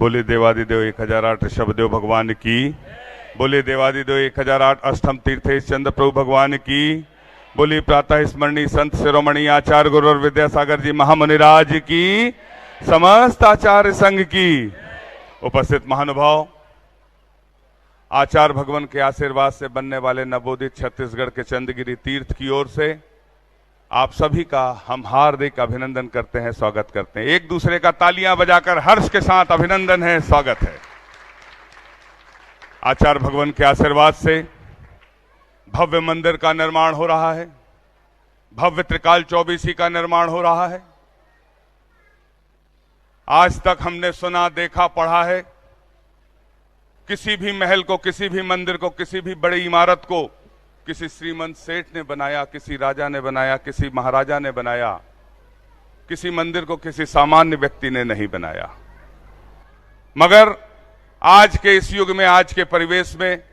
बोले देवादिदेव 1008 ऋषभदेव भगवान की। बोले देवादिदेव 1008 अष्टम तीर्थेश चंद्र प्रभु भगवान की। बोली प्रातः स्मरणीय संत शिरोमणि आचार्य गुरु और विद्यासागर जी महामुनिराज की। समस्त आचार्य संघ की। उपस्थित महानुभाव, आचार्य भगवान के आशीर्वाद से बनने वाले नवोदित छत्तीसगढ़ के चंद्रगिरी तीर्थ की ओर से आप सभी का हम हार्दिक अभिनंदन करते हैं, स्वागत करते हैं। एक दूसरे का तालियां बजाकर हर्ष के साथ अभिनंदन है, स्वागत है। आचार्य भगवान के आशीर्वाद से भव्य मंदिर का निर्माण हो रहा है, भव्य त्रिकाल चौबीसी का निर्माण हो रहा है। आज तक हमने सुना, देखा, पढ़ा है, किसी भी महल को, किसी भी मंदिर को, किसी भी बड़ी इमारत को किसी श्रीमंत सेठ ने बनाया, किसी राजा ने बनाया, किसी महाराजा ने बनाया। किसी मंदिर को किसी सामान्य व्यक्ति ने नहीं बनाया। मगर आज के इस युग में, आज के परिवेश में,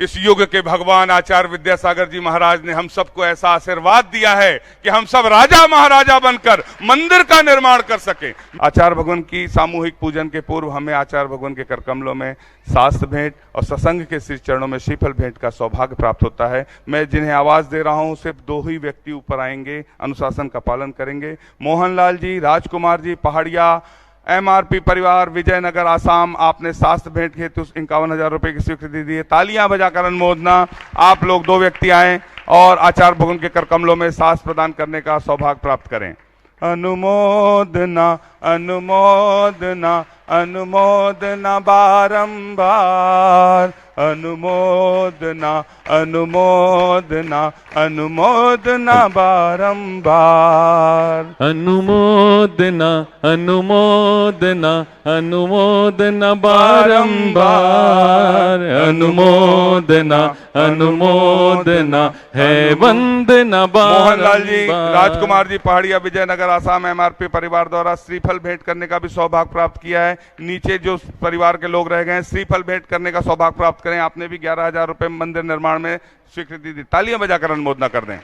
इस युग के भगवान आचार्य विद्यासागर जी महाराज ने हम सबको ऐसा आशीर्वाद दिया है कि हम सब राजा महाराजा बनकर मंदिर का निर्माण कर सके। आचार्य भगवान की सामूहिक पूजन के पूर्व हमें आचार्य भगवान के करकमलों में शास्त्र भेंट और सत्संग के श्री चरणों में श्रीफल भेंट का सौभाग्य प्राप्त होता है। मैं जिन्हें आवाज दे रहा हूं सिर्फ दो ही व्यक्ति ऊपर आएंगे, अनुशासन का पालन करेंगे। मोहनलाल जी, राजकुमार जी, पहाड़िया, MRP परिवार, विजयनगर, आसाम। आपने शास्त्र भेंट हेतु 51,000 रुपए की स्वीकृति दी है। तालियां बजाकर अनुमोदना। आप लोग दो व्यक्ति आए और आचार्य भगवान के करकमलों में शास्त्र प्रदान करने का सौभाग्य प्राप्त करें। अनुमोदना, अनुमोदना, अनुमोदना बारंबार। अनुमोदना, अनुमोदना, अनुमोदना बारंबार। अनुमोदना, अनुमोदना, अनुमोदना बारंबार। अनुमोदना, अनुमोदना है वंदना बारंबार। मोहनलाल जी, राजकुमार जी, पहाड़िया, विजयनगर, आसाम। MRP परिवार द्वारा श्रीफल भेंट करने का भी सौभाग्य प्राप्त किया है। नीचे जो परिवार के लोग रह गए हैं, श्रीफल भेंट करने का सौभाग्य प्राप्त करें। आपने भी 11,000 रुपए मंदिर निर्माण में स्वीकृति दी। तालियां बजाकर अनुमोदना कर दें।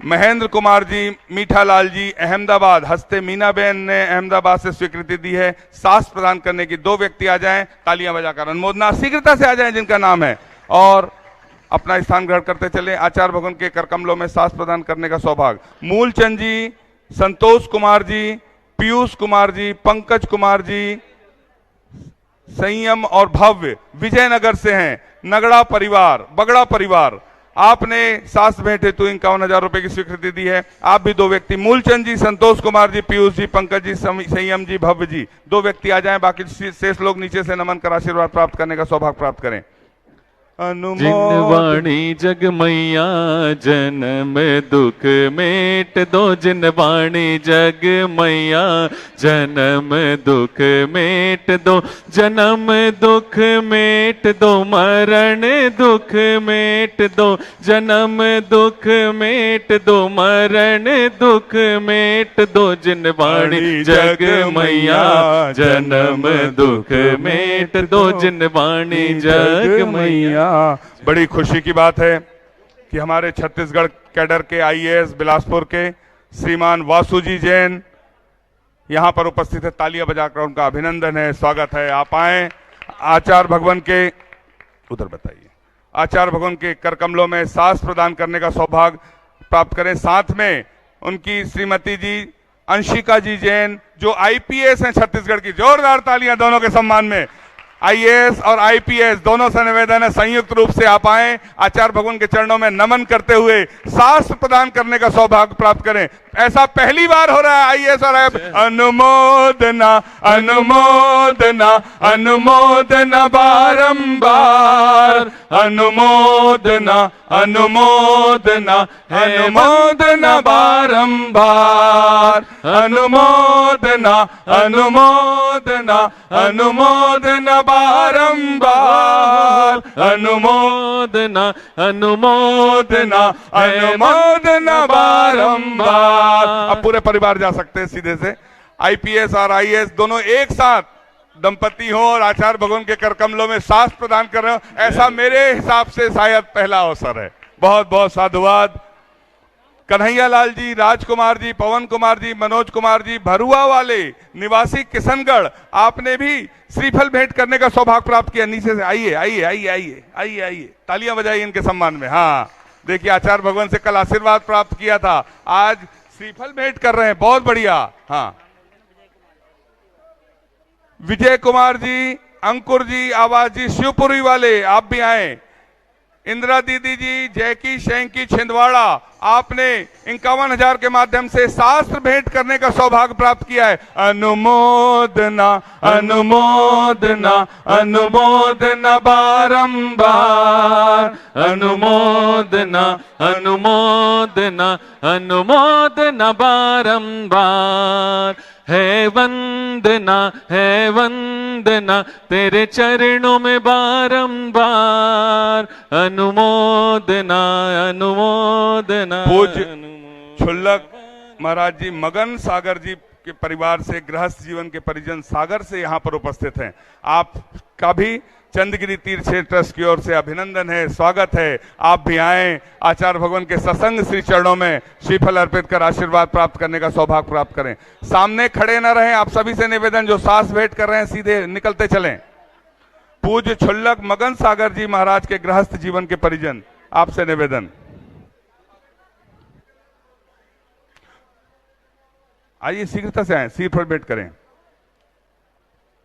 महेंद्र कुमार जी, मीठालाल जी, अहमदाबाद। हस्ते मीना बहन ने अहमदाबाद से स्वीकृति दी है। शास्त्र प्रदान करने की दो व्यक्ति आ जाएं, तालियां बजाकर अनुमोदना। शीघ्रता से आ जाएं जिनका नाम है और अपना स्थान ग्रहण करते चले। आचार्य भगवान के करकमलों में शास्त्र प्रदान करने का सौभाग्य मूलचंद जी, संतोष कुमार जी, पीयूष कुमार जी, पंकज कुमार जी, संयम और भव्य विजयनगर से हैं। नगड़ा परिवार, बगड़ा परिवार, आपने शास्त्र भेंट हेतु 51,000 रुपए की स्वीकृति दी है। आप भी दो व्यक्ति, मूलचंद जी, संतोष कुमार जी, पीयूष जी, पंकज जी, संयम जी, भव्य जी, दो व्यक्ति आ जाएं। बाकी शेष लोग नीचे से नमन कर आशीर्वाद प्राप्त करने का सौभाग्य प्राप्त करें। जिनवाणी जग मैया जन्म दुख मेट दो। जिनवाणी जग मैया जन्म दुख मेट दो। जन्म दुख मेट दो, मरण दुख मेट दो। जन्म दुख मेट दो, मरण दुख मेट दो। जिनवाणी जग मैया जन्म दुख मेट दो। जिनवाणी जग मैया। बड़ी खुशी की बात है कि हमारे छत्तीसगढ़ कैडर के IAS बिलासपुर के श्रीमान वासुजी जैन यहां पर उपस्थित है। तालियां बजाकर उनका अभिनंदन है, स्वागत है। आप आए। आचार्य भगवान के, उधर बताइए, आचार्य भगवान के करकमलों में शास्त्र प्रदान करने का सौभाग्य प्राप्त करें। साथ में उनकी श्रीमती जी अंशिका जी जैन जो IPS हैं छत्तीसगढ़ की। जोरदार तालियां दोनों के सम्मान में। IAS और IPS दोनों से निवेदन है संयुक्त रूप से आप आए, आचार्य भगवान के चरणों में नमन करते हुए शास्त्र प्रदान करने का सौभाग्य प्राप्त करें। ऐसा पहली बार हो रहा है IAS और अनुमोदना, अनुमोदना, अनुमोदना बारंबार। अनुमोदना, अनुमोदना, अनुमोदना बारंबार। अनुमोदना, अनुमोदना, अनुमोदना बारंबार। अनुमोदना, अनुमोदना, अनुमोदना बारंबार। अब पूरे परिवार जा सकते हैं सीधे से। IPS और IAS दोनों एक साथ दंपति हो और आचार्य भगवान के करकमलों में शास्त्र प्रदान कर रहे हो, ऐसा मेरे हिसाब से शायद पहला अवसर है। बहुत बहुत साधुवाद। कन्हैया लाल जी, राजकुमार जी, पवन कुमार जी, मनोज कुमार जी, भरुआ वाले निवासी किशनगढ़, आपने भी श्रीफल भेंट करने का सौभाग्य प्राप्त किया। नीचे से आइए आइए आइए आइए आइए आइए, तालियां बजाइए इनके सम्मान में। हाँ, देखिए आचार्य भगवान से कल आशीर्वाद प्राप्त किया था, आज श्रीफल भेंट कर रहे हैं, बहुत बढ़िया। हाँ, विजय कुमार जी, अंकुर जी, आवाज जी, शिवपुरी वाले आप भी आए। इंदिरा दीदी जी, जैकी शैंकी छिंदवाड़ा, आपने 51,000 के माध्यम से शास्त्र भेंट करने का सौभाग्य प्राप्त किया है। अनुमोदना अनुमोदना अनुमोदना बारंबार, अनुमोदना अनुमोदना अनुमोदना बारंबार। है वंदना तेरे चरणों में बारंबार। अनुमोदना अनुमोदना। पूज्य छुल्लक महाराज जी, मगन सागर जी के परिवार से, गृहस्थ जीवन के परिजन सागर से यहाँ पर उपस्थित हैं। आपका भी चंद्रगिरी तीर्थ क्षेत्र ट्रस्ट की ओर से अभिनंदन है, स्वागत है। आप भी आए, आचार्य भगवान के सत्संग श्री चरणों में श्रीफल अर्पित कर आशीर्वाद प्राप्त करने का सौभाग्य प्राप्त करें। सामने खड़े न रहें, आप सभी से निवेदन, जो सास भेंट कर रहे हैं सीधे निकलते चलें। पूज्य छुल्लक मगन सागर जी महाराज के गृहस्थ जीवन के परिजन, आपसे निवेदन। आइए शीघ्रता से आए, श्रीफल भेंट करें।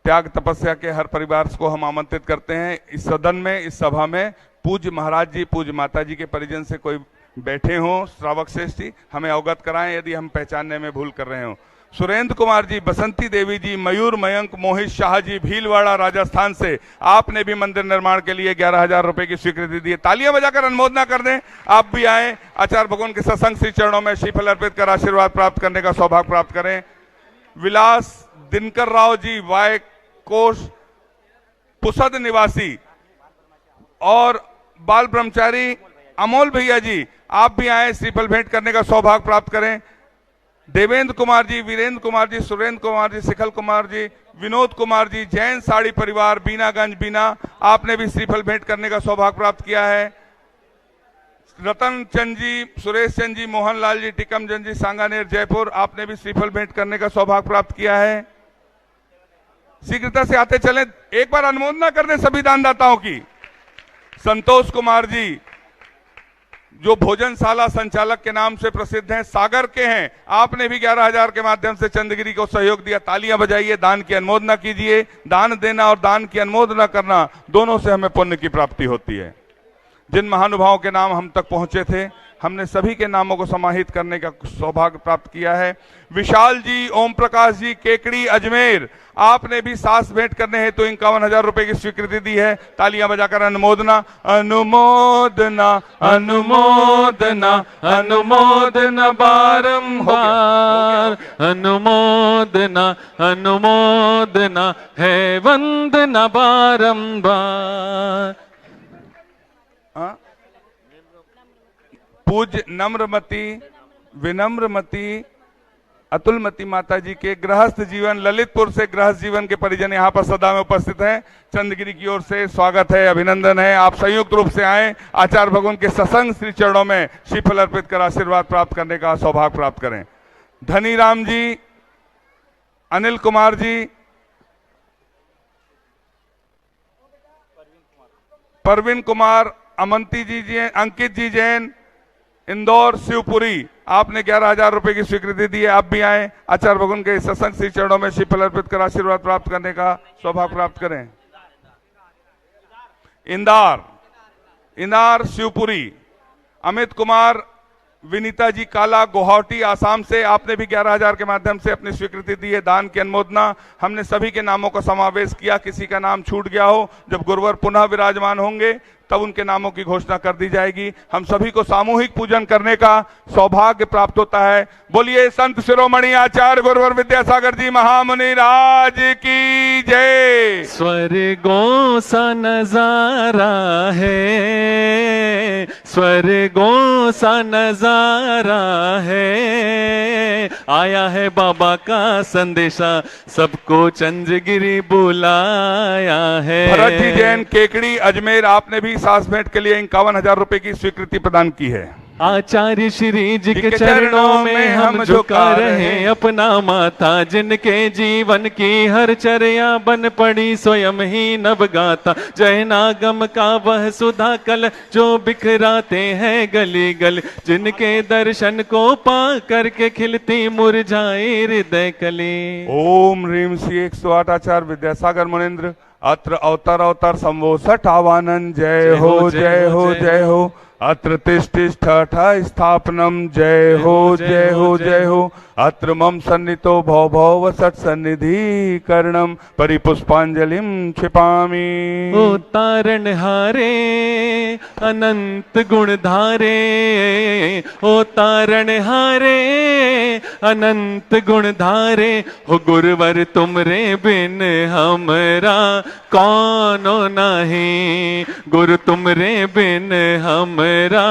त्याग तपस्या के हर परिवार को हम आमंत्रित करते हैं इस सदन में, इस सभा में। पूज्य महाराज जी, पूज्य माता जी के परिजन से कोई बैठे हों, श्रावक श्रेष्ठ जी, हमें अवगत कराएं यदि हम पहचानने में भूल कर रहे हों। सुरेंद्र कुमार जी, बसंती देवी जी, मयूर मयंक मोहित शाह जी, भीलवाड़ा राजस्थान से, आपने भी मंदिर निर्माण के लिए 11,000 रुपए की स्वीकृति दी है। तालियां बजाकर अनुमोदना कर दें। आप भी आए, आचार्य भगवान के सत्संग श्री चरणों में श्रीफल अर्पित कर आशीर्वाद प्राप्त करने का सौभाग्य प्राप्त करें। विलास दिनकर राव जी, वाय कोष पुसद निवासी, और बाल ब्रह्मचारी अमोल भैया जी, आप भी आए, श्रीफल भेंट करने का सौभाग्य प्राप्त करें। देवेंद्र कुमार जी, वीरेंद्र कुमार जी, सुरेंद्र कुमार जी, शिखल कुमार जी, विनोद कुमार जी, जैन साड़ी परिवार, बीनागंज बीना, आपने भी श्रीफल भेंट करने का सौभाग्य प्राप्त किया है। रतन चंद जी, सुरेश चंद जी, मोहन लाल जी, टिकम चंद जी, सांगानेर जयपुर, आपने भी श्रीफल भेंट करने का सौभाग्य प्राप्त किया है। शीघ्रता से आते चलें, एक बार अनुमोदना कर दें सभी दानदाताओं की। संतोष कुमार जी, जो भोजनशाला संचालक के नाम से प्रसिद्ध हैं, सागर के हैं, आपने भी 11,000 के माध्यम से चंद्रगिरी को सहयोग दिया। तालियां बजाइए, दान की अनुमोदना कीजिए। दान देना और दान की अनुमोदना करना, दोनों से हमें पुण्य की प्राप्ति होती है। जिन महानुभावों के नाम हम तक पहुंचे थे, हमने सभी के नामों को समाहित करने का सौभाग्य प्राप्त किया है। विशाल जी, ओम प्रकाश जी, केकड़ी अजमेर, आपने भी सास भेंट करने हेतु 51,000 रुपए की स्वीकृति दी है। तालियां बजाकर अनुमोदना अनुमोदना अनुमोदना अनुमोदना बारंबार। अनुमोदना अनुमोदना है वंदना बारंबार। पूज्य नम्रमती, विनम्रमती, अतुलमती माता जी के गृहस्थ जीवन, ललितपुर से गृहस्थ जीवन के परिजन यहाँ पर सदा में उपस्थित हैं। चंद्रगिरी की ओर से स्वागत है, अभिनंदन है। आप संयुक्त रूप से आए, आचार्य भगवान के सत्संग श्री चरणों में श्रीफल अर्पित कर आशीर्वाद प्राप्त करने का सौभाग्य प्राप्त करें। धनी राम जी, अनिल कुमार जी, परवीन कुमार, अमंती जी, अंकित जी जैन, इंदौर शिवपुरी, आपने 11,000 रुपए की स्वीकृति दी है। आप भी आए, आचार्य भगवान के सत्संग श्री चरणों में श्रीफल अर्पित कर आशीर्वाद प्राप्त करने का सौभाग्य प्राप्त करें। इंदार शिवपुरी, अमित कुमार, विनीता जी काला, गुवाहाटी आसाम से, आपने भी 11,000 के माध्यम से अपनी स्वीकृति दी है। दान की अनुमोदना, हमने सभी के नामों का समावेश किया, किसी का नाम छूट गया हो, जब गुरुवर पुनः विराजमान होंगे तब उनके नामों की घोषणा कर दी जाएगी। हम सभी को सामूहिक पूजन करने का सौभाग्य प्राप्त होता है। बोलिए संत शिरोमणि आचार्य गुरुवर विद्यासागर जी महामुनि राज की जय। स्वर्गों सा नजारा है, स्वर्गों सा नजारा है, आया है बाबा का संदेशा, सबको चंद्रगिरी बुलाया है। भरत जी जैन, केकड़ी अजमेर, आपने भी सास भेंट के लिए 51,000 रुपए की स्वीकृति प्रदान की है। आचार्य श्री जी के चरणों में हम झुका रहे अपना माथा, जिनके जीवन की हर चर्या बन पड़ी स्वयं ही नवगाथा। जय नागम का वह सुधा कल जो बिखराते हैं गली गली, जिनके दर्शन को पा करके खिलती मुरझाए हृदय कली। ओम ह्रीम श्री 108 आचार्य विद्यासागर मुनीन्द्र अत्र अवतर अवतर संवोसठ आवानन। जय हो जय हो जय हो। अत्र तिष्ठ स्थापनम। जय हो जय हो जय हो। अत्र मम सन्नितो भव भव सत्सन्निधि करणम परिपुष्पांजलिम क्षिपामि। ओ तारण हारे अनंत गुण धारे, ओ तारण हारे अनंत गुण धारे, हो गुरुवर तुमरे बिन हमरा कौनो नहीं, गुरु तुमरे बिन हमरा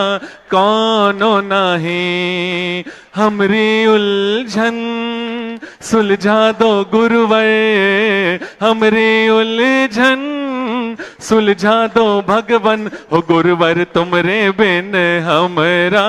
कौनो नहीं। हमरी उलझन सुलझा दो गुरुवर, हमरी उलझन सुलझा दो भगवन, हो गुरुवर तुमरे बिन हमरा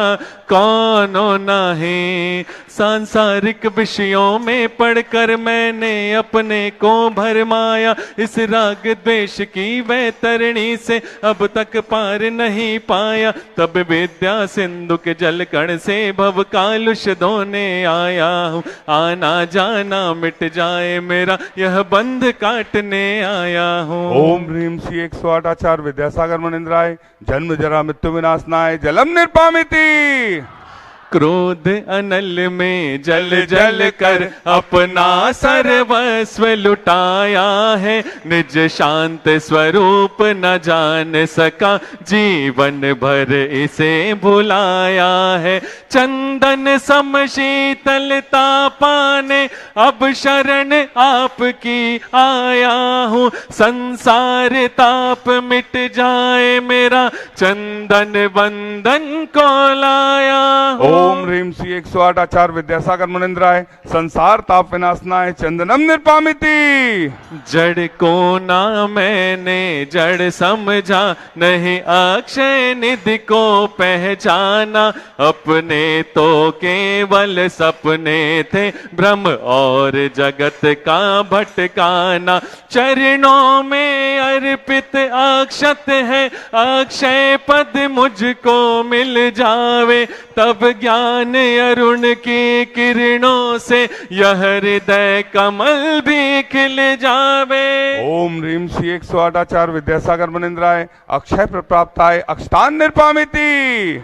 कौनो नहीं। सांसारिक विषयों में पढ़कर मैंने अपने को भरमाया, इस राग द्वेष की वैतरणी से अब तक पार नहीं पाया। तब विद्या सिंधु के जल कण से भव कालुष धोने आया हूँ, आना जाना मिट जाए मेरा यह बंध काटने आया हूँ। ओम ह्रीम श्री 108 आचार्य विद्यासागर मुनीन्द्राय जन्म जरा मृत्यु विनाशनाय जलम निर्पामिति। क्रोध अनल में जल जल कर अपना सर्वस्व लुटाया है, निज शांत स्वरूप न जान सका जीवन भर इसे भुलाया है। चंदन सम शीतलता पाने अब शरण आपकी आया हूँ, संसार ताप मिट जाए मेरा चंदन बंधन को लाया हूँ। ओम ह्रीम श्री 108 आचार्य विद्यासागर मुनीन्द्राय संसार ताप विनाशनाय चंदनम निर्पामिति। जड़ को ना मैंने जड़ समझा, नहीं अक्षय निधि को पहचाना, अपने तो केवल सपने थे भ्रम और जगत का भटकाना। चरणों में अर्पित अक्षत है, अक्षय पद मुझको मिल जावे, तब ज्ञान अरुण की किरणों से यह हृदय कमल भी खिल जावे। ओम ह्रीम श्री 108 आचार्य विद्यासागर मुनीन्द्राय अक्षय प्राप्ताय अक्षतान निर्पामिति।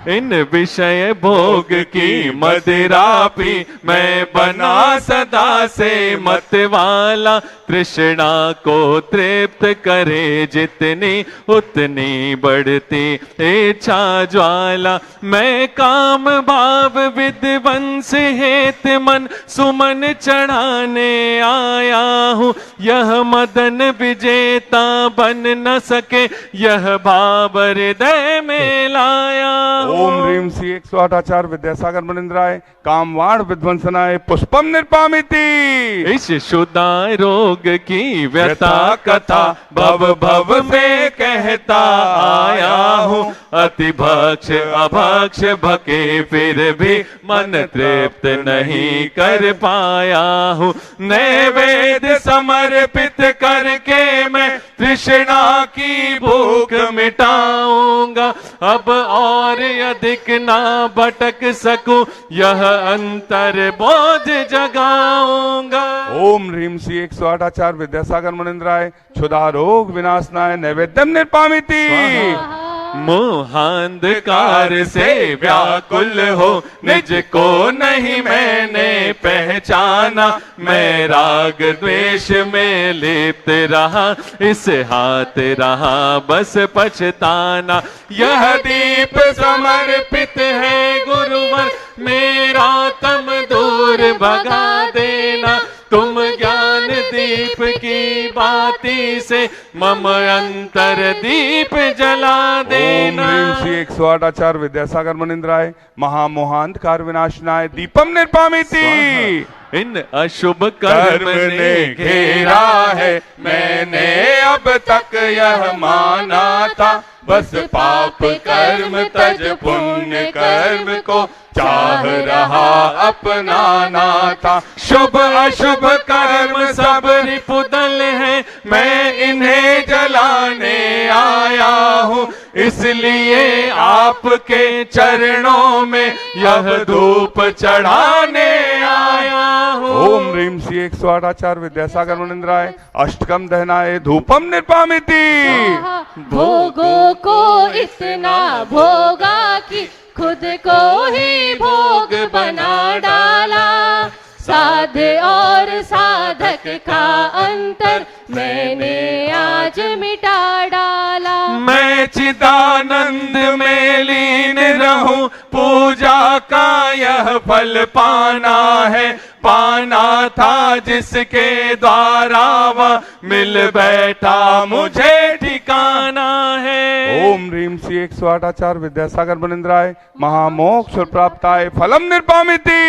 इन विषय भोग की मदिरा पी मैं बना सदा से मत वाला, तृष्णा को तृप्त करे जितनी उतनी बढ़ती इच्छा ज्वाला। मैं काम भाव विद्वंस हेत मन सुमन चढ़ाने आया हूँ, यह मदन विजेता बन न सके यह भाव हृदय में लाया। ओम ह्रीम श्री 108 आचार्य विद्यासागर मुनीन्द्राय कामवाण विध्वंसनाय पुष्पम निर्पामिति। इस शुदा रोग की व्यथा कथा भव भव में कहता आया हूँ, अति भक्ष अभक्ष भके फिर भी मन तृप्त नहीं कर पाया हूँ। नैवेद्य समर्पित करके मैं तृष्णा की भूख मिटाऊंगा, अब और अधिक ना भटक सकूं यह अंतर बोध जगाऊंगा। ओम ह्रीम श्री 108 आचार्य विद्यासागर मुनीन्द्राय क्षुधा रोग विनाशनाय नैवेद्यम निर्पामिति। मोहांधकार से व्याकुल हो निज को नहीं मैंने पहचाना, मैं राग द्वेष में लिप्त रहा इस हाथ रहा बस पछताना। यह दीप समर्पित है गुरुवर मेरा तम दूर भगा देना, तुम ज्ञान दीप की बाती से मम अंतर दीप जला देना। ओम ह्रीं श्री 108 आचार्य विद्यासागर मुनिंद्राय महामोहांधकार विनाशनाय दीपम निर्पामिति। इन अशुभ कर्म ने घेरा है, मैंने अब तक यह माना था, बस पाप कर्म तज पुण्य कर्म को चाह रहा अपनाना था। शुभ अशुभ कर्म सब रिपुदल है, मैं इन्हें जलाने आया हूँ, इसलिए आपके चरणों में यह धूप चढ़ाने आया हूँ। ओम ह्रीं श्री 108 आचार्य विद्यासागर मुनिंद्राय अष्टकम दहनाय धूपम निर्पामिति। भोगों को इतना भोगा कि खुद को ही भोग बना डाला, साध और साधक का अंतर मैंने आज मिटा डाला। मैं चिदानंद में लीन रहूं, पूजा का यह फल पाना है, पाना था जिसके द्वारा वह मिल बैठा मुझे ठिकाना है। ओम ह्रीं श्री 108 आचार्य विद्यासागर मुनिंद्राय महामोक्ष प्राप्ताय फलम निर्पामिति।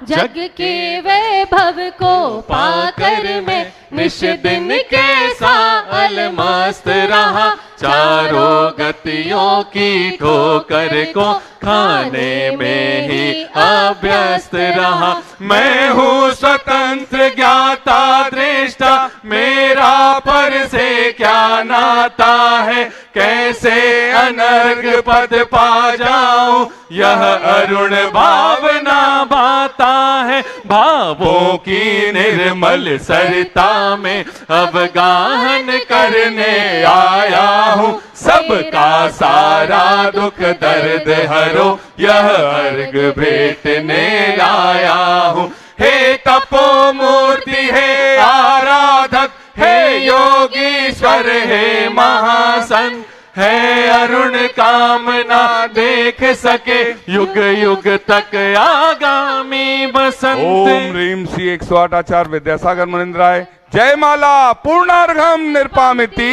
जग के वैभव को पाकर मैं निश दिन कैसा अलमस्त रहा, चारों गतियों की ठोकर को खाने में ही अभ्यस्त रहा। मैं हूँ स्वतंत्र ज्ञाता दृष्टा, मेरा पर से क्या नाता है, कैसे अनर्ग पद पा जाऊं, यह अरुण भावना भाता है। भावों की निर्मल सरिता में अवगाहन करने आया हूँ, सबका सारा दुख दर्द हरो यह अर्घ भेटने लाया हूँ। हे तपो मूर्ति हे आराधक, हे योगीश्वर हे महासंत, है अरुण कामना देख सके युग युग तक आगामी बसंत। ओम ह्रीं श्री 108 आचार्य विद्यासागर मुनिंद्राय जय माला पूर्णार्घम निर्पामिति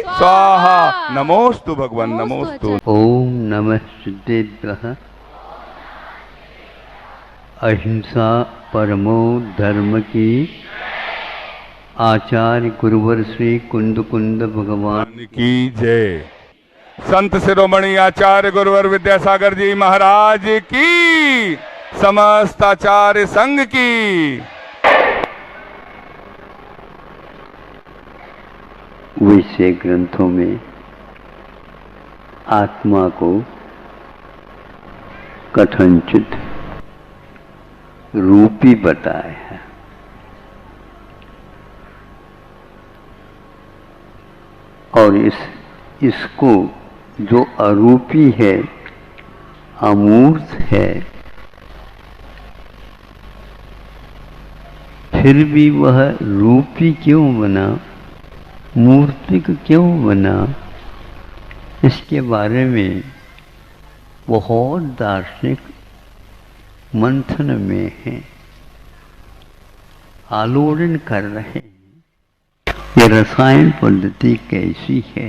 स्वाहा। नमोस्तु भगवान नमोस्तु। ओम नमः सिद्धेभ्यः। अहिंसा परमो धर्म की आचार्य गुरुवर श्री कुंद कुंद भगवान की जय। संत शिरोमणि आचार्य गुरुवर विद्यासागर जी महाराज की, समस्त आचार्य संघ की। वैसे ग्रंथों में आत्मा को कथनचित रूपी बताया है, और इसको जो अरूपी है, अमूर्त है, फिर भी वह रूपी क्यों बना, मूर्तिक क्यों बना, इसके बारे में बहुत दार्शनिक मंथन में है, आलोड़न कर रहे हैं। ये रसायन पद्धति कैसी है,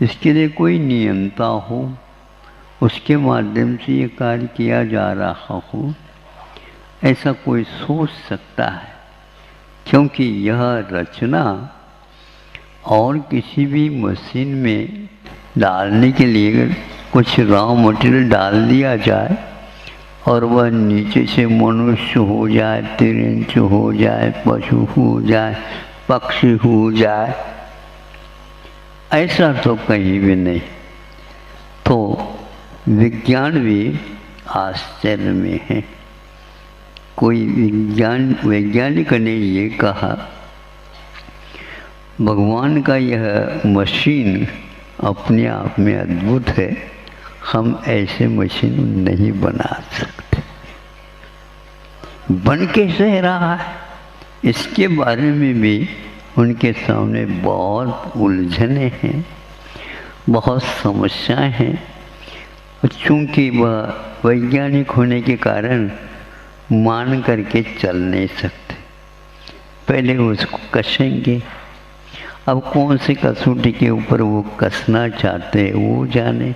इसके लिए कोई नियमता हो, उसके माध्यम से ये कार्य किया जा रहा हो, ऐसा कोई सोच सकता है? क्योंकि यह रचना और किसी भी मशीन में डालने के लिए कुछ रॉ मटेरियल डाल दिया जाए और वह नीचे से मनुष्य हो जाए, तिरंच हो जाए, पशु हो जाए, पक्षी हो जाए, ऐसा तो कहीं भी नहीं। तो विज्ञान भी आश्चर्य में है। कोई वैज्ञानिक ने ये कहा, भगवान का यह मशीन अपने आप में अद्भुत है, हम ऐसे मशीन नहीं बना सकते। बन कैसे रहा है, इसके बारे में भी उनके सामने बहुत उलझने हैं, बहुत समस्याएं हैं। चूँकि वह वैज्ञानिक होने के कारण मान करके चल नहीं सकते, पहले उसको कसेंगे। अब कौन सी कसौटी के ऊपर वो कसना चाहते हैं वो जाने,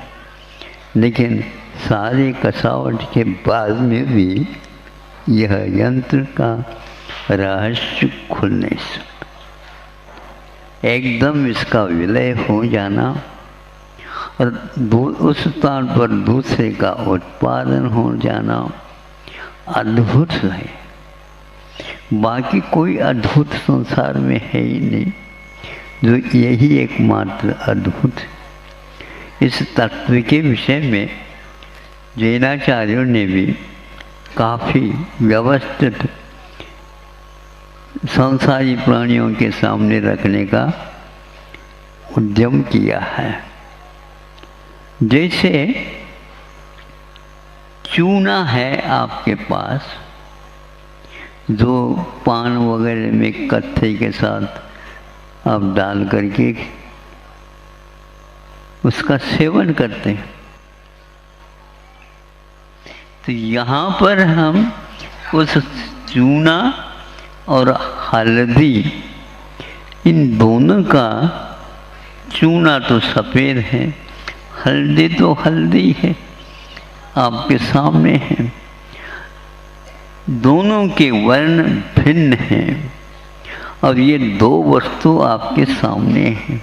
लेकिन सारी कसावट के बाद में भी यह यंत्र का रहस्य खुल नहीं सकता। एकदम इसका विलय हो जाना और उस स्थान पर दूसरे का उत्पादन हो जाना अद्भुत है। बाकी कोई अद्भुत संसार में है ही नहीं, जो यही एकमात्र अद्भुत है। इस तत्व के विषय में जैनाचार्यों ने भी काफ़ी व्यवस्थित संसारी प्राणियों के सामने रखने का उद्यम किया है। जैसे चूना है आपके पास, जो पान वगैरह में कत्थे के साथ आप डाल करके उसका सेवन करते हैं, तो यहाँ पर हम उस चूना और हल्दी, इन दोनों का, चूना तो सफ़ेद है, हल्दी तो हल्दी है, आपके सामने है। दोनों के वर्ण भिन्न हैं और ये दो वस्तु आपके सामने हैं,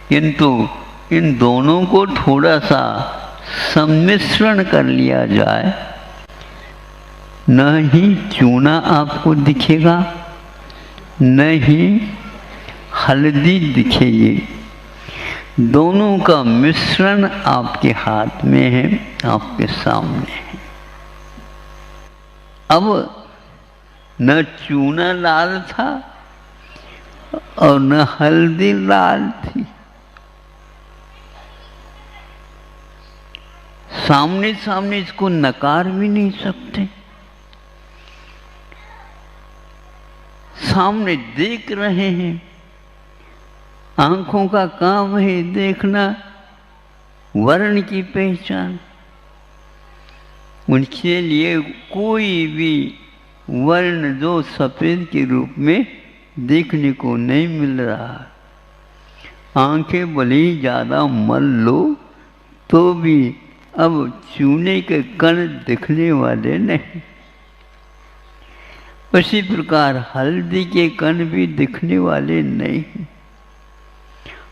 किंतु इन दोनों को थोड़ा सा सम्मिश्रण कर लिया जाए, न ही चूना आपको दिखेगा न ही हल्दी दिखेगी, दोनों का मिश्रण आपके हाथ में है, आपके सामने है। अब न चूना लाल था और न हल्दी लाल थी, सामने सामने इसको नकार भी नहीं सकते, सामने देख रहे हैं। आंखों का काम है देखना, वर्ण की पहचान। उनके लिए कोई भी वर्ण जो सफ़ेद के रूप में देखने को नहीं मिल रहा, आंखें भले ही ज़्यादा मल लो तो भी अब चूने के कण दिखने वाले नहीं। उसी प्रकार हल्दी के कण भी दिखने वाले नहीं,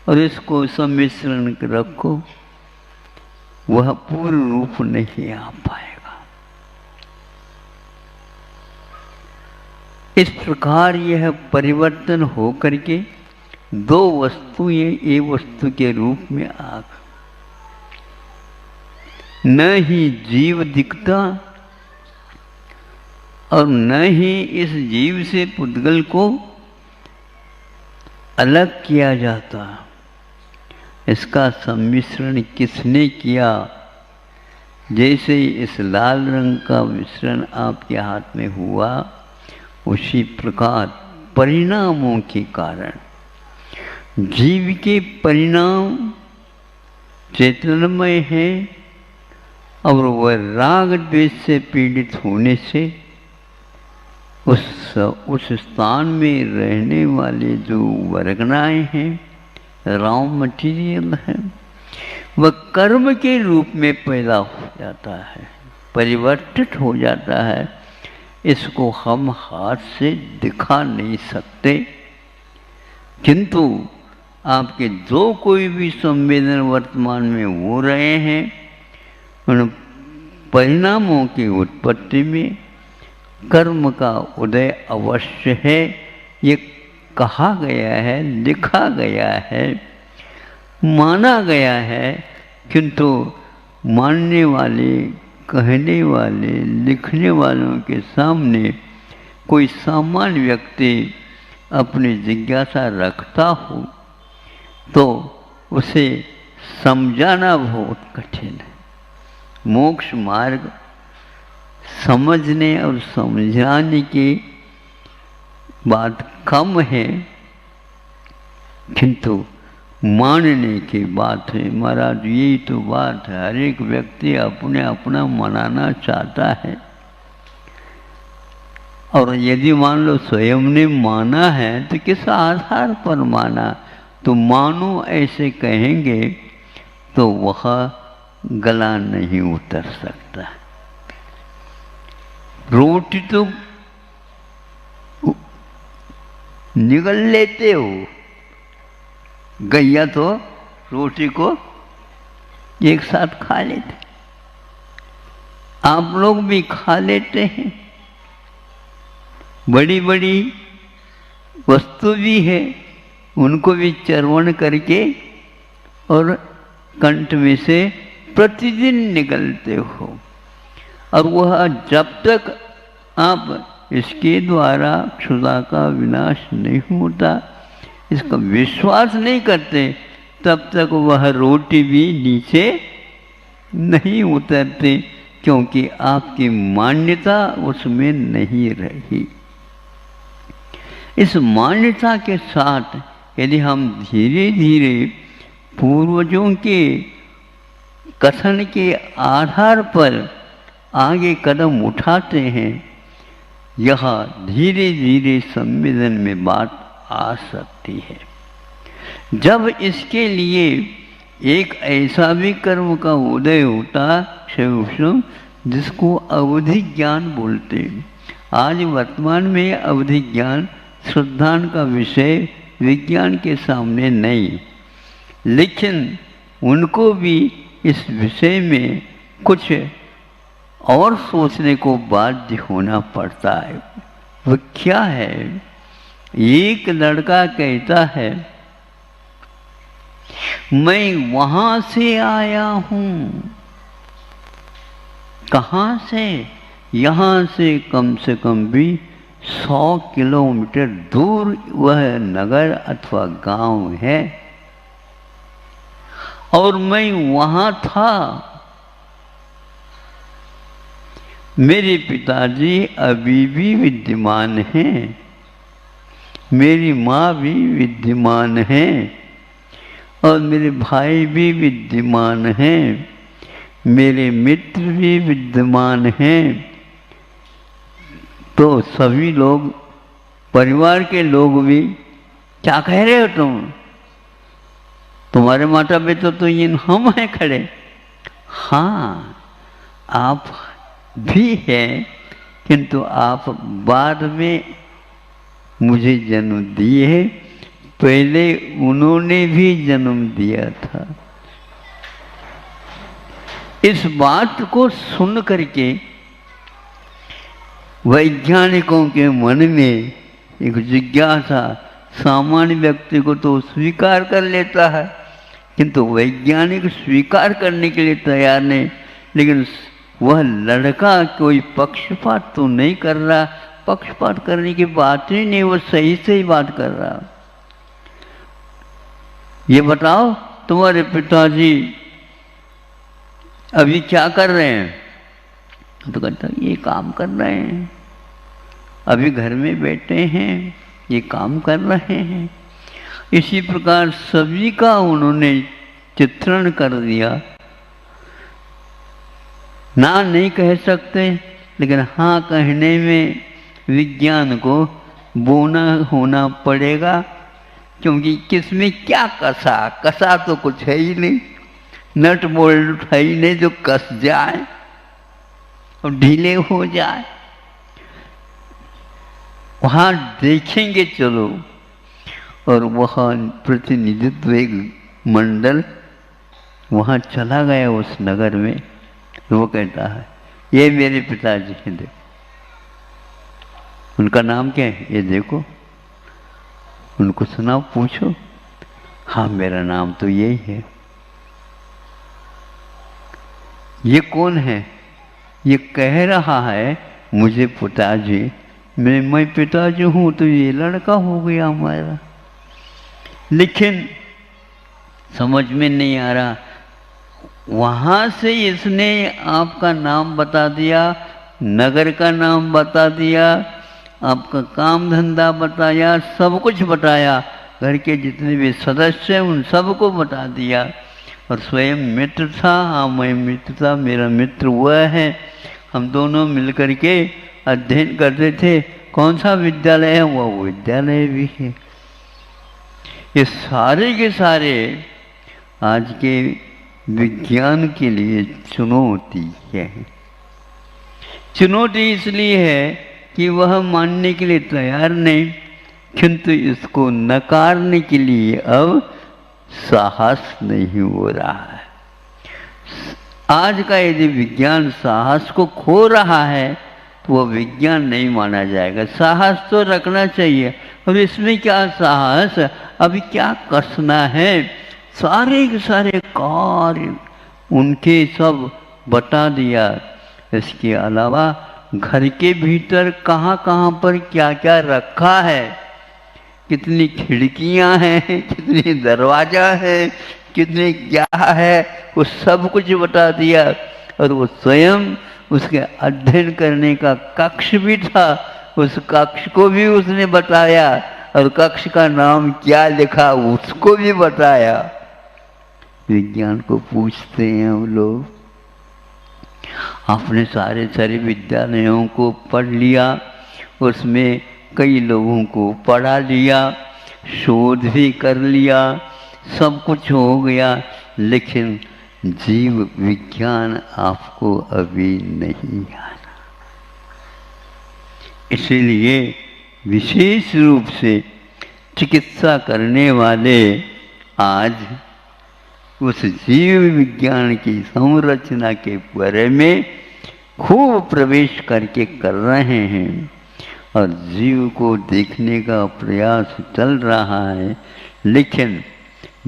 और इसको सम्मिश्रण रखो, वह पूर्ण रूप नहीं आ पाएगा। इस प्रकार यह परिवर्तन हो करके दो वस्तुएं एक वस्तु के रूप में आ गई। न ही जीव दिखता और न ही इस जीव से पुद्गल को अलग किया जाता। इसका सम्मिश्रण किसने किया? जैसे इस लाल रंग का मिश्रण आपके हाथ में हुआ, उसी प्रकार परिणामों के कारण जीव के परिणाम चैतन्यमय है, और वह राग द्वेष से पीड़ित होने से उस स्थान में रहने वाले जो वर्गनाएं हैं, रॉ मटीरियल है, वह कर्म के रूप में पैदा हो जाता है, परिवर्तित हो जाता है। इसको हम हाथ से दिखा नहीं सकते, किंतु आपके जो कोई भी संवेदन वर्तमान में हो रहे हैं, उन परिणामों की उत्पत्ति में कर्म का उदय अवश्य है। ये कहा गया है, लिखा गया है, माना गया है, किंतु मानने वाले, कहने वाले, लिखने वालों के सामने कोई सामान्य व्यक्ति अपनी जिज्ञासा रखता हो तो उसे समझाना बहुत कठिन है। मोक्ष मार्ग समझने और समझाने की बात कम है, किंतु मानने की बात है। महाराज यही तो बात है, हर एक व्यक्ति अपने अपना मनाना चाहता है, और यदि मान लो स्वयं ने माना है तो किस आधार पर माना? तो मानो ऐसे कहेंगे तो वह गला नहीं उतर सकता। रोटी तो निगल लेते हो, गैया तो रोटी को एक साथ खा लेते, आप लोग भी खा लेते हैं। बड़ी बड़ी वस्तु भी है, उनको भी चर्वण करके और कंठ में से प्रतिदिन निकलते हो। और वह जब तक आप इसके द्वारा क्षुधा का विनाश नहीं होता, इसका विश्वास नहीं करते, तब तक वह रोटी भी नीचे नहीं उतरती, क्योंकि आपकी मान्यता उसमें नहीं रही। इस मान्यता के साथ यदि हम धीरे धीरे पूर्वजों के कथन के आधार पर आगे कदम उठाते हैं, यह धीरे धीरे संवेदन में बात आ सकती है। जब इसके लिए एक ऐसा भी कर्म का उदय होता क्षय जिसको अवधि ज्ञान बोलते हैं। आज वर्तमान में अवधि ज्ञान श्रद्धान का विषय विज्ञान के सामने नहीं, लेकिन उनको भी इस विषय में कुछ और सोचने को बाध्य होना पड़ता है। वो क्या है? एक लड़का कहता है मैं वहां से आया हूं। कहां से? यहां से कम भी 100 किलोमीटर दूर वह नगर अथवा गांव है, और मैं वहां था। मेरे पिताजी अभी भी विद्यमान हैं, मेरी माँ भी विद्यमान है, और मेरे भाई भी विद्यमान हैं, मेरे मित्र भी विद्यमान हैं। तो सभी लोग, परिवार के लोग भी, क्या कह रहे हो तुम? तुम्हारे माता पिता तो इन हम हैं खड़े। हाँ, आप भी हैं, किंतु आप बाद में मुझे जन्म दिए हैं, पहले उन्होंने भी जन्म दिया था। इस बात को सुन करके वैज्ञानिकों के मन में एक जिज्ञासा, सामान्य व्यक्ति को तो स्वीकार कर लेता है, किंतु वैज्ञानिक स्वीकार करने के लिए तैयार नहीं। लेकिन वह लड़का कोई पक्षपात तो नहीं कर रहा, पक्षपात करने की बात ही नहीं, वो सही से ही बात कर रहा। ये बताओ तुम्हारे पिताजी अभी क्या कर रहे हैं? तो कहता ये काम कर रहे हैं, अभी घर में बैठे हैं, ये काम कर रहे हैं। इसी प्रकार सभी का उन्होंने चित्रण कर दिया। ना नहीं कह सकते, लेकिन हाँ कहने में विज्ञान को बोना होना पड़ेगा, क्योंकि किसमें क्या कसा? कसा तो कुछ है ही नहीं, नट बोल्ट है ही नहीं जो कस जाए और ढीले हो जाए। वहाँ देखेंगे चलो, और वहाँ प्रतिनिधित्व एक मंडल वहाँ चला गया उस नगर में। वो कहता है ये मेरे पिताजी हैं, देखो। उनका नाम क्या है? ये देखो। उनको सुनाओ, पूछो। हाँ मेरा नाम तो यही है। ये कौन है? ये कह रहा है मुझे पिताजी, मैं पिताजी हूँ, तो ये लड़का हो गया हमारा। लेकिन समझ में नहीं आ रहा, वहाँ से इसने आपका नाम बता दिया, नगर का नाम बता दिया, आपका काम धंधा बताया, सब कुछ बताया, घर के जितने भी सदस्य हैं उन सबको बता दिया। और स्वयं मित्र था। हाँ मैं मित्र था, मेरा मित्र वह है, हम दोनों मिलकर के अध्ययन करते थे, कौन सा विद्यालय है, वह विद्यालय भी है। ये सारे के सारे आज के विज्ञान के लिए चुनौती है। चुनौती इसलिए है कि वह मानने के लिए तैयार नहीं, किंतु इसको नकारने के लिए अब साहस नहीं हो रहा है। आज का यदि विज्ञान साहस को खो रहा है तो वह विज्ञान नहीं माना जाएगा। साहस तो रखना चाहिए। अब इसमें क्या साहस, अभी क्या कसना है, सारे के सारे कार्य उनके सब बता दिया। इसके अलावा घर के भीतर कहाँ कहाँ पर क्या क्या रखा है, कितनी खिड़कियां हैं, कितनी दरवाजा है, कितने क्या है, वो सब कुछ बता दिया। और वो स्वयं उसके अध्ययन करने का कक्ष भी था, उस कक्ष को भी उसने बताया, और कक्ष का नाम क्या लिखा उसको भी बताया। विज्ञान को पूछते हैं हम लोग, आपने सारे सारे विद्यालयों को पढ़ लिया, उसमें कई लोगों को पढ़ा लिया, शोध भी कर लिया, सब कुछ हो गया, लेकिन जीव विज्ञान आपको अभी नहीं आना। इसीलिए विशेष रूप से चिकित्सा करने वाले आज उस जीव विज्ञान की संरचना के बारे में खूब प्रवेश करके कर रहे हैं और जीव को देखने का प्रयास चल रहा है। लेकिन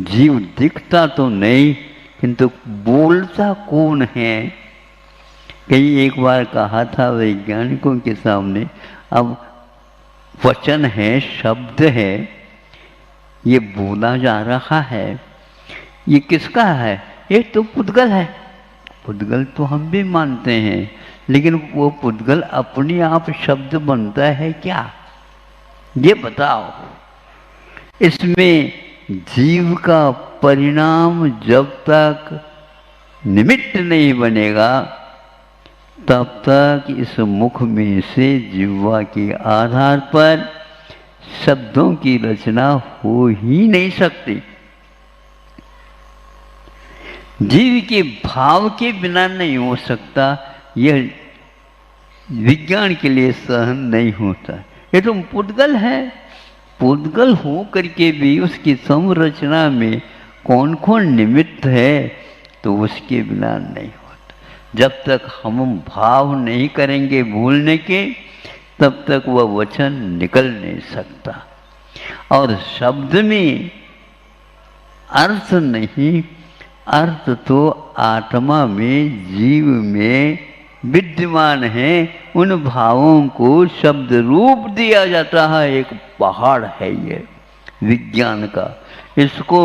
जीव दिखता तो नहीं, किंतु बोलता कौन है। कई एक बार कहा था वैज्ञानिकों के सामने, अब वचन है, शब्द है, ये बोला जा रहा है, ये किसका है? ये तो पुद्गल है। पुद्गल तो हम भी मानते हैं, लेकिन वो पुद्गल अपने आप शब्द बनता है क्या, ये बताओ। इसमें जीव का परिणाम जब तक निमित्त नहीं बनेगा, तब तक इस मुख में से जिह्वा के आधार पर शब्दों की रचना हो ही नहीं सकती। जीव के भाव के बिना नहीं हो सकता, यह विज्ञान के लिए सहन नहीं होता। ये तो पुद्गल है, पुद्गल हो करके भी उसकी संरचना में कौन कौन निमित्त है, तो उसके बिना नहीं होता। जब तक हम भाव नहीं करेंगे बोलने के, तब तक वह वचन निकल नहीं सकता। और शब्द में अर्थ नहीं, अर्थ तो आत्मा में, जीव में विद्यमान है। उन भावों को शब्द रूप दिया जाता है। एक पहाड़ है ये विज्ञान का, इसको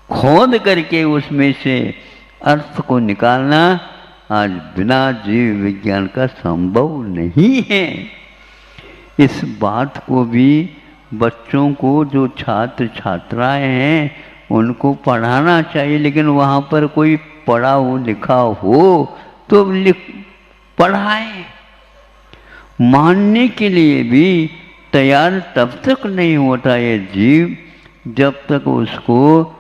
खोद करके उसमें से अर्थ को निकालना आज बिना जीव विज्ञान का संभव नहीं है। इस बात को भी बच्चों को, जो छात्र छात्राएं हैं, उनको पढ़ाना चाहिए। लेकिन वहाँ पर कोई पढ़ा हो लिखा हो तो पढ़ाएं। मानने के लिए भी तैयार तब तक नहीं होता ये जीव, जब तक उसको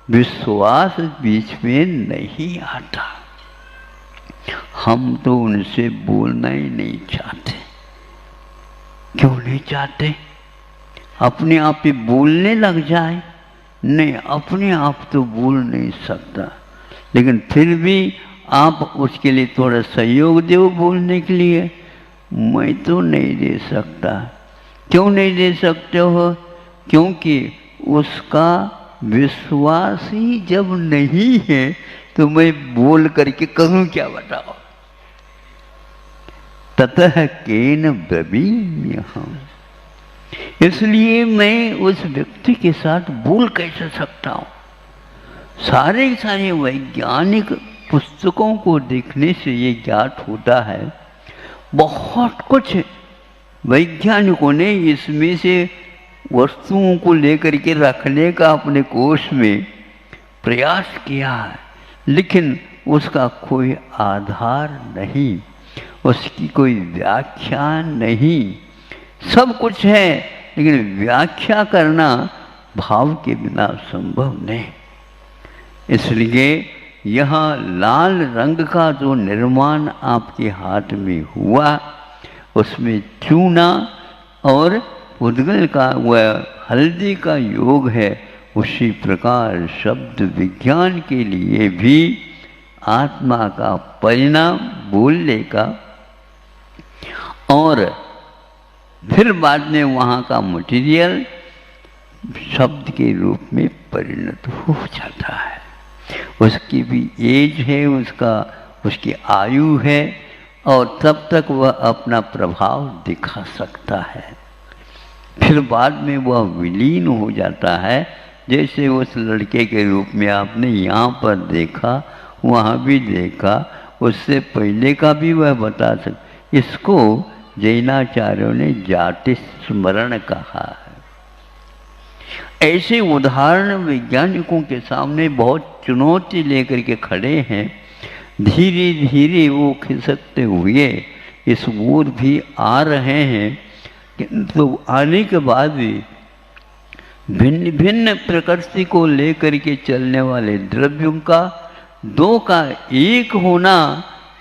विश्वास बीच में नहीं आता। हम तो उनसे बोलना ही नहीं चाहते। क्यों नहीं चाहते? अपने आप ही बोलने लग जाए? नहीं, अपने आप तो बोल नहीं सकता, लेकिन फिर भी आप उसके लिए थोड़ा सहयोग दो बोलने के लिए। मैं तो नहीं दे सकता। क्यों नहीं दे सकते हो? क्योंकि उसका विश्वास ही जब नहीं है तो मैं बोल करके करूं क्या, बताओ। ततः केन ब्रवीम्यहम्, इसलिए मैं उस व्यक्ति के साथ बोल कैसे सकता हूं। सारे सारे वैज्ञानिक पुस्तकों को देखने से ये ज्ञात होता है, बहुत कुछ वैज्ञानिकों ने इसमें से वस्तुओं को लेकर के रखने का अपने कोश में प्रयास किया है, लेकिन उसका कोई आधार नहीं। उसकी कोई व्याख्या नहीं। सब कुछ है लेकिन व्याख्या करना भाव के बिना संभव नहीं। इसलिए यहाँ लाल रंग का जो निर्माण आपके हाथ में हुआ, उसमें चूना और उद्गल का वह हल्दी का योग है। उसी प्रकार शब्द विज्ञान के लिए भी आत्मा का परिणाम बोलने का और फिर बाद में वहाँ का मटेरियल शब्द के रूप में परिणत हो जाता है। उसकी भी एज है, उसकी आयु है और तब तक वह अपना प्रभाव दिखा सकता है। फिर बाद में वह विलीन हो जाता है। जैसे उस लड़के के रूप में आपने यहाँ पर देखा, वहाँ भी देखा, उससे पहले का भी वह बता सकते। इसको जैनाचार्यों ने जाति स्मरण कहा है। ऐसे उदाहरण वैज्ञानिकों के सामने बहुत चुनौती लेकर के खड़े हैं। धीरे धीरे वो खिसकते हुए इस ओर भी आ रहे हैं, किंतु आने के बाद भी भिन्न भिन्न प्रकृति को लेकर के चलने वाले द्रव्यों का दो का एक होना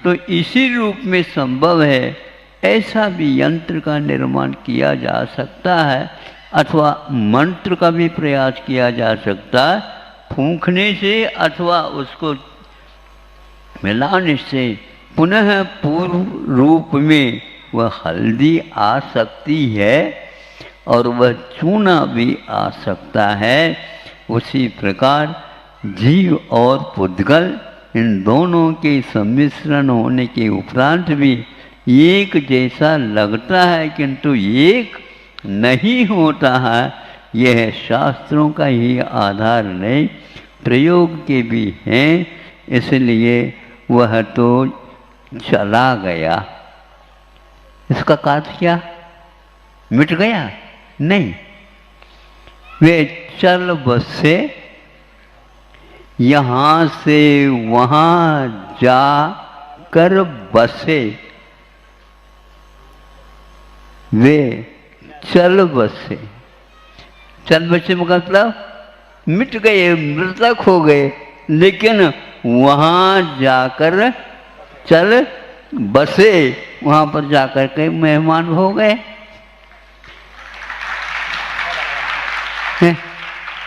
तो इसी रूप में संभव है। ऐसा भी यंत्र का निर्माण किया जा सकता है अथवा मंत्र का भी प्रयास किया जा सकता है, फूंकने से अथवा उसको मिलाने से पुनः पूर्व रूप में वह हल्दी आ सकती है और वह चूना भी आ सकता है। उसी प्रकार जीव और पुद्गल इन दोनों के सम्मिश्रण होने के उपरांत भी एक जैसा लगता है किंतु एक नहीं होता है। यह शास्त्रों का ही आधार नहीं, प्रयोग के भी हैं। इसलिए वह तो चला गया। इसका कार्य क्या? मिट गया? नहीं, वे चल बसे, यहाँ से वहाँ जा कर बसे। वे चल बसे। चल बसे मतलब मिट गए, मृतक हो गए, लेकिन वहाँ जाकर चल बसे, वहाँ पर जाकर के मेहमान हो गए।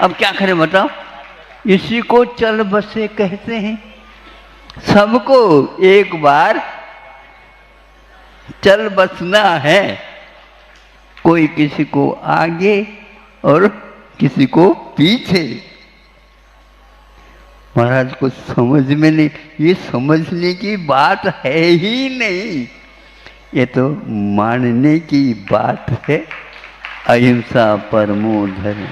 अब क्या करें बताओ? इसी को चल बसे कहते हैं। सबको एक बार चल बसना है, कोई किसी को आगे और किसी को पीछे। महाराज को समझ में नहीं, ये समझने की बात है ही नहीं, ये तो मानने की बात है। अहिंसा परमो धर्म।